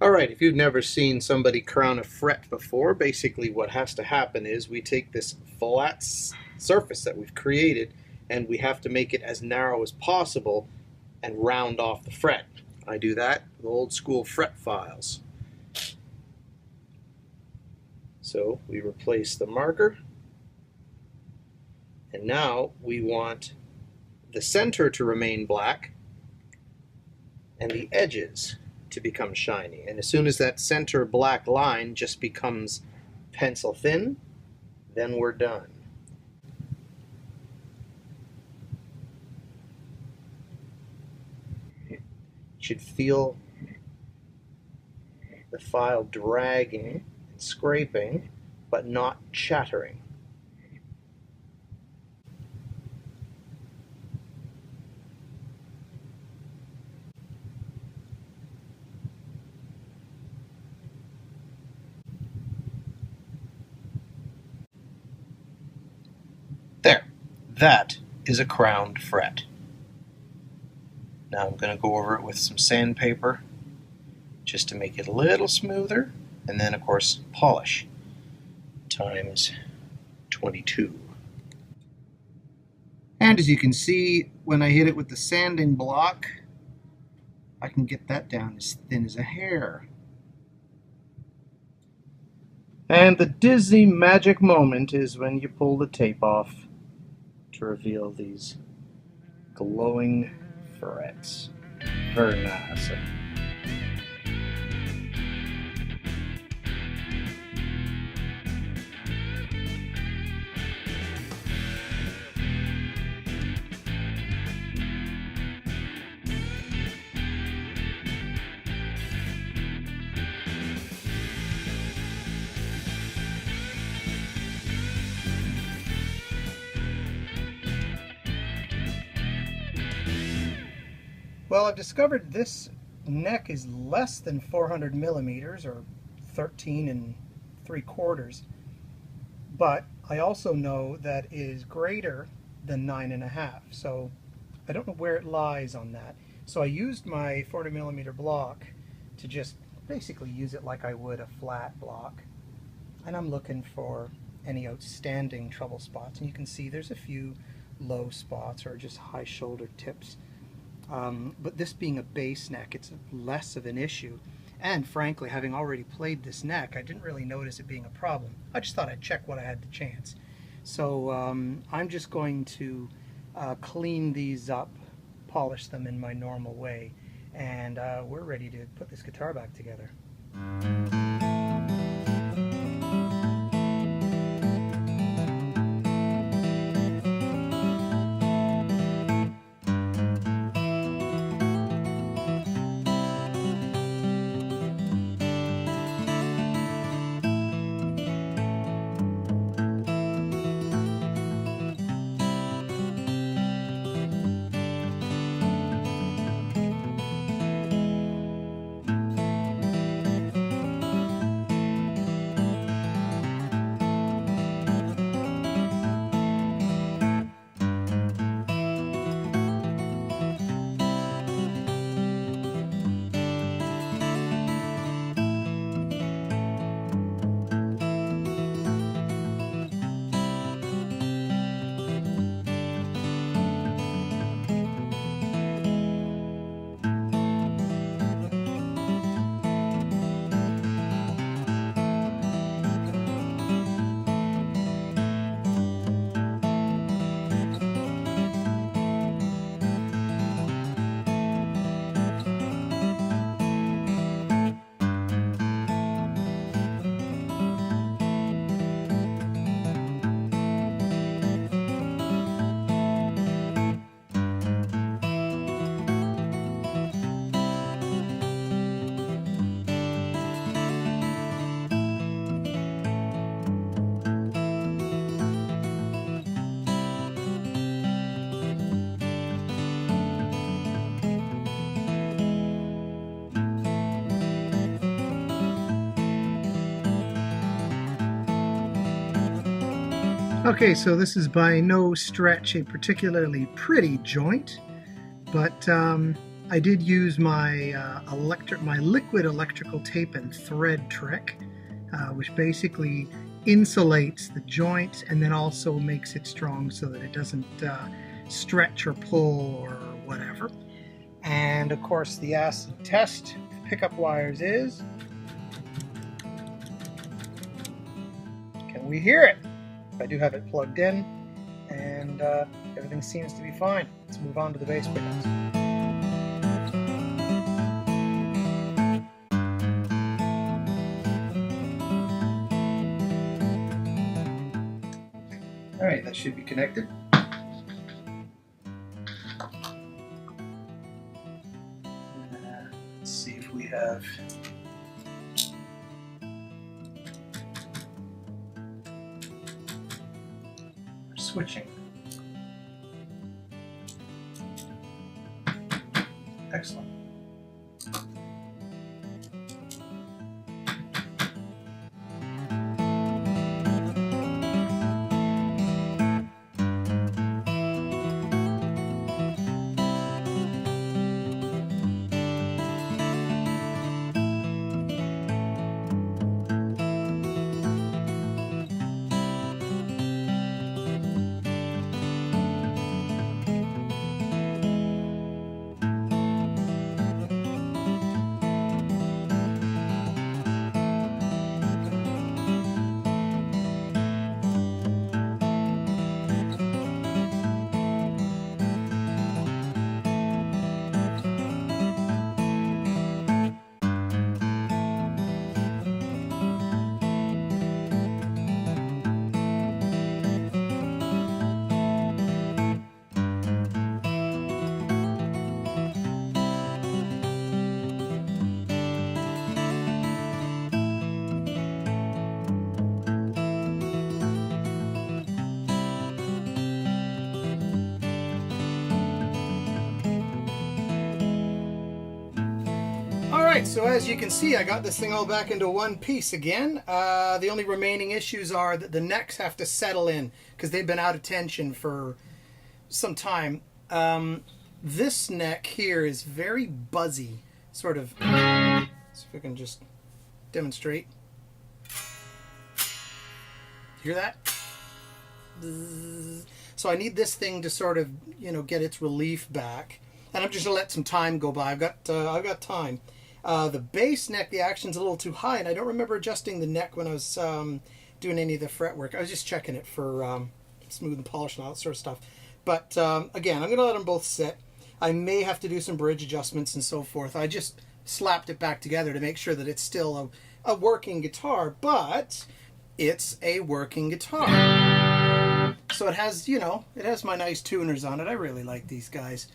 Alright, if you've never seen somebody crown a fret before, basically what has to happen is we take this flat surface that we've created and we have to make it as narrow as possible and round off the fret. I do that with old school fret files. So we replace the marker, and now we want the center to remain black and the edges to become shiny. And as soon as that center black line just becomes pencil thin, then we're done. You should feel the file dragging and scraping, but not chattering. There, that is a crowned fret. Now I'm going to go over it with some sandpaper just to make it a little smoother, and then of course polish times 22. And as you can see, when I hit it with the sanding block, I can get that down as thin as a hair. And the Disney magic moment is when you pull the tape off to reveal these glowing frets. Very nice. Well, I've discovered this neck is less than 400 millimeters, or 13 3/4, but I also know that it is greater than 9.5, so I don't know where it lies on that. So I used my 40 millimeter block to just basically use it like I would a flat block, and I'm looking for any outstanding trouble spots, and you can see there's a few low spots or just high shoulder tips. But this being a bass neck, it's less of an issue. And frankly, having already played this neck, I didn't really notice it being a problem. I just thought I'd check what I had the chance. So I'm just going to clean these up, polish them in my normal way, and we're ready to put this guitar back together. Okay, so this is by no stretch a particularly pretty joint, but I did use my my liquid electrical tape and thread trick, which basically insulates the joint and then also makes it strong so that it doesn't stretch or pull or whatever. And of course the acid test pickup wires is, can we hear it? I do have it plugged in, and everything seems to be fine. Let's move on to the bass pickups. Alright, that should be connected. Let's see if we have switching. Excellent. Alright, so as you can see, I got this thing all back into one piece again. The only remaining issues are that the necks have to settle in because they've been out of tension for some time. This neck here is very buzzy, sort of. See if I can just demonstrate. Hear that? So I need this thing to sort of, you know, get its relief back. And I'm just gonna let some time go by. I've got time. The bass neck, the action's a little too high, and I don't remember adjusting the neck when I was doing any of the fretwork. I was just checking it for smooth and polish and all that sort of stuff. But again, I'm going to let them both sit. I may have to do some bridge adjustments and so forth. I just slapped it back together to make sure that it's still a working guitar, but it's a working guitar. So it has, you know, it has my nice tuners on it. I really like these guys.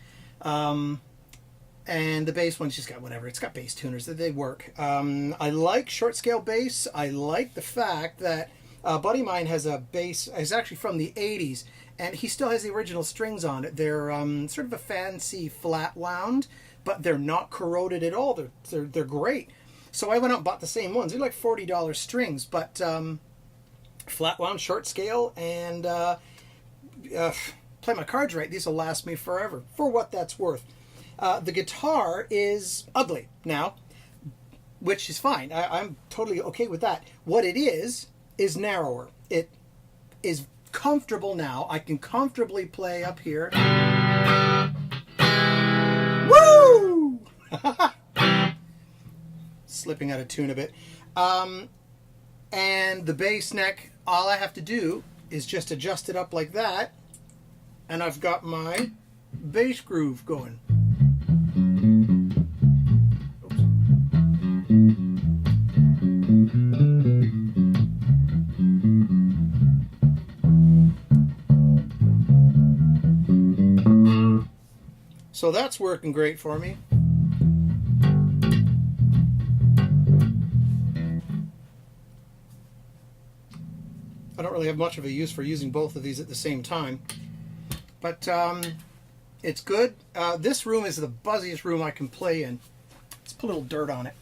And the bass one's just got whatever. It's got bass tuners. They work. I like short scale bass. I like the fact that a buddy of mine has a bass. It's actually from the 80s, and he still has the original strings on it. They're sort of a fancy flat wound, but they're not corroded at all. They're great. So I went out and bought the same ones. They're like $40 strings, but flat wound, short scale, and play my cards right. These will last me forever, for what that's worth. The guitar is ugly now, which is fine. I'm totally okay with that. What it is narrower. It is comfortable now. I can comfortably play up here. Woo! Slipping out of tune a bit. And the bass neck, all I have to do is just adjust it up like that, and I've got my bass groove going. So that's working great for me. I don't really have much of a use for using both of these at the same time, but it's good. This room is the buzziest room I can play in. Let's put a little dirt on it.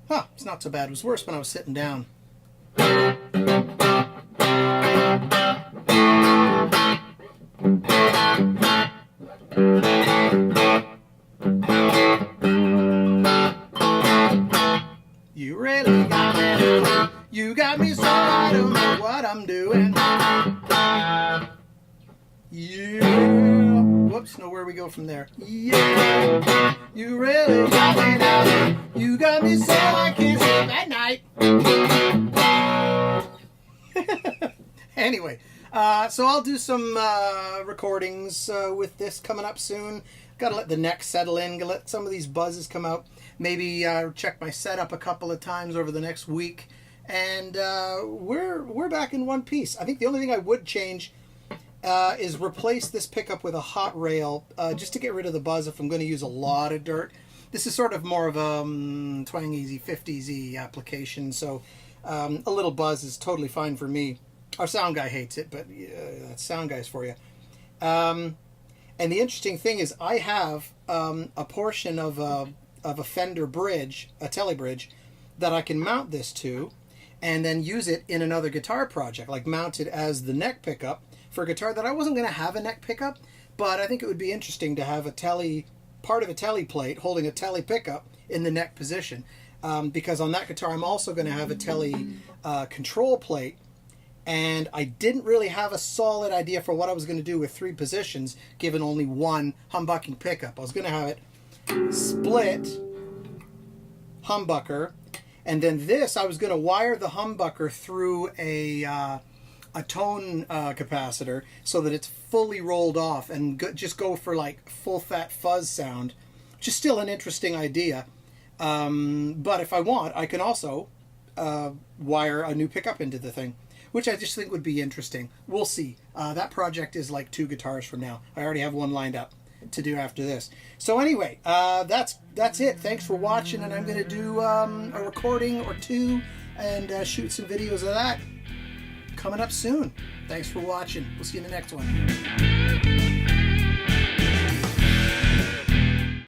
Huh, it's not so bad. It was worse when I was sitting down. doing? Yeah. Whoops, know where we go from there. Yeah. You really got me now. You got me so I can't sleep at night. Anyway, so I'll do some recordings with this coming up soon. Got to let the neck settle in, let some of these buzzes come out. Maybe check my setup a couple of times over the next week. And we're back in one piece. I think the only thing I would change is replace this pickup with a hot rail just to get rid of the buzz if I'm going to use a lot of dirt. This is sort of more of a twang-easy, 50Z application, so a little buzz is totally fine for me. Our sound guy hates it, but that's sound guys for you. And the interesting thing is I have a portion of a Fender bridge, a Tele bridge, that I can mount this to and then use it in another guitar project, like mount it as the neck pickup for a guitar that I wasn't going to have a neck pickup, but I think it would be interesting to have a Tele, part of a Tele plate holding a Tele pickup in the neck position, because on that guitar I'm also going to have a Tele control plate, and I didn't really have a solid idea for what I was going to do with 3 positions given only one humbucking pickup. I was going to have it split humbucker, and then this I was going to wire the humbucker through a tone capacitor so that it's fully rolled off and just go for like full fat fuzz sound, which is still an interesting idea. But if I want, I can also wire a new pickup into the thing, which I just think would be interesting. We'll see. That project is like 2 guitars from now. I already have one lined up to do after this. So anyway, that's it. Thanks for watching, and I'm going to do a recording or 2 and shoot some videos of that coming up soon. Thanks for watching. We'll see you in the next one.